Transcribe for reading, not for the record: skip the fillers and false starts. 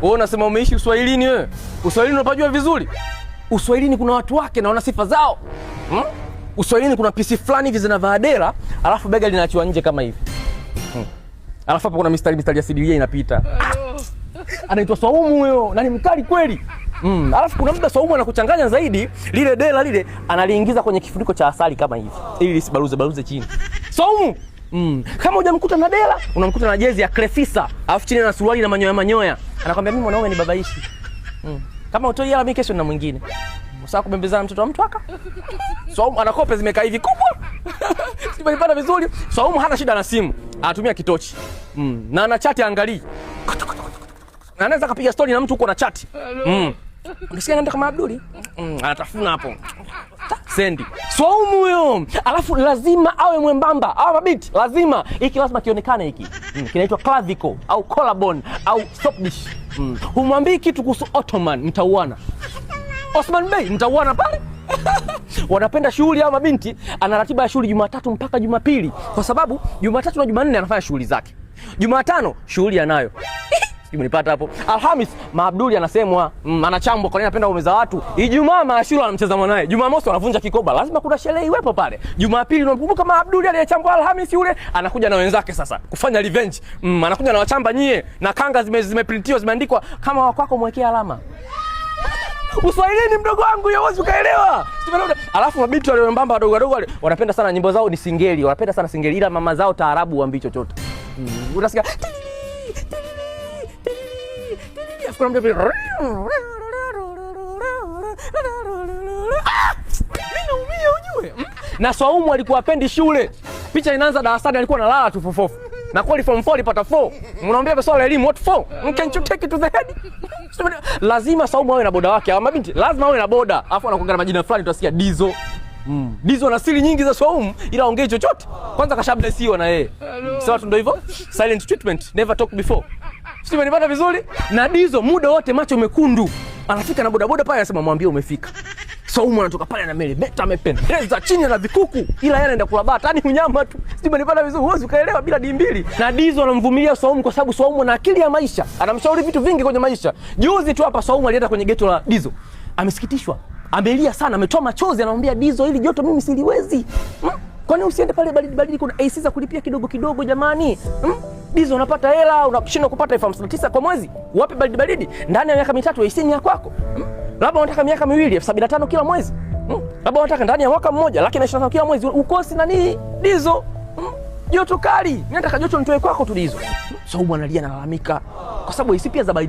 Wewe unasema umeishi Uswahilini wewe? Uswahilini unapajua vizuri? Uswahilini kuna watu wake na wana sifa zao. Uswahilini kuna pisi fulani hivi zinavaa dera, alafu bega linaachiwa nje kama hivi. Alafu hapo kuna mistari ya sidilia inapita. Anaitwa Swaumu huyo, na ni mkali kweli. Alafu kuna muda Swaumu anakuchanganya zaidi, lile dela lile analiingiza kwenye kifuniko cha asali kama hivi, ili lisibaruze chini. Swaumu! Kama hujamkuta na dela, unamkuta na jezi ya Crefisa, alafu chini na suruali na manyoya. Anakuambia mimi mwanaume ni babaishi. Kama utoi hela mimi kesho na mwingine. Usaka kubembezana mtoto wa mtu aka? Swaumu ana kope zimekaa hivi kubwa. Simenipata vizuri. Swaumu hana shida na simu. Anatumia kitochi. Na ana chat angalii. Na anaweza kupiga story na mtu huko na chat. Unasikia anaenda kama Abduli? Anatafuna hapo. Sendi. Swaumu huyo. Alafu lazima awe mwembamba. Awe mabiti. Lazima. Hiki lazima kionekane hiki. Kinaitwa clavicle au collarbone au stop dish. Humwambii kitu kuhusu Ottoman, mtauana. Osman Bey, mtauana pale. Wanapenda shughuli au mabinti, ana ratiba ya shughuli Jumatatu mpaka Jumapili. Kwa sababu Jumatatu na Jumanne anafanya shughuli zake. Jumatano shughuli anayo. Umenipata hapo. Alhamis Maabduli anasemwa, anachambwa kwa nini anapenda umeza watu. Ijumaa Maashura anamcheza mwanae. Jumamosi wanavunja kikoba. Lazima kuna sherehe iwepo pale. Jumapili unamkumbuka Maabduli aliyechambwa Alhamis yule, anakuja na wenzake sasa kufanya revenge. Anakuja na wachamba nyie na kanga zimeprintiwa zimeandikwa kama wakwako mwekea alama. Uswahilini mdogo wangu hiyo wewe ukaelewa. Alafu mabinti wale wembamba wadogo wale wanapenda sana nyimbo zao ni singeli, wanapenda sana singeli, ila mama zao taarabu waambii chochote. Unasikia na Swaumu alikuwa apendi shule. Picha inaanza darasani alikuwa analala tu fofofu. Na kweli form 4 alipata 4. Mnaambia kwa swala elimu what 4? Can you take it to the head? Lazima Swaumu awe na boda wake. Ama mabinti lazima awe na boda. Alafu anakuongea majina fulani utasikia Dizo. Dizo na siri nyingi za Swaumu ila ongee chochote. Kwanza kashablesiwa na yeye. Sawa tu ndio hivyo. Silent treatment, never talk before. Sio umenipata vizuri? Na Dizo muda wote macho mekundu. Anafika na boda pale anasema mwambie umefika. Swaumu anatoka pale na meli beta amependeza chini na vikuku ila yeye anaenda kula bata yani unyama tu. Sio umenipata vizuri? Huwezi ukaelewa bila dimbili. Na Dizo anamvumilia Swaumu kwa sababu Swaumu ana akili ya maisha. Anamshauri vitu vingi kwenye maisha. Juzi tu hapa Swaumu alienda kwenye geto la Dizo. Amesikitishwa. Amelia sana, ametoa machozi anamwambia Dizo ili joto mimi siliwezi. Kwani usiende pale baridi kuna AC za kulipia kidogo jamani? Dizo unapata hela, unashinda kupata 59 kwa mwezi. Wapi baridi? Ndani ya miaka mitatu AC ni ya kwako. Labda unataka miaka miwili 75 kila mwezi. Labda unataka ndani ya mwaka mmoja 125 kila mwezi. Ukosi nani? Dizo. Joto kali. Mimi nataka joto nitoe kwako tu Dizo. Swaumu analia analalamika kwa sababu AC pia za baridi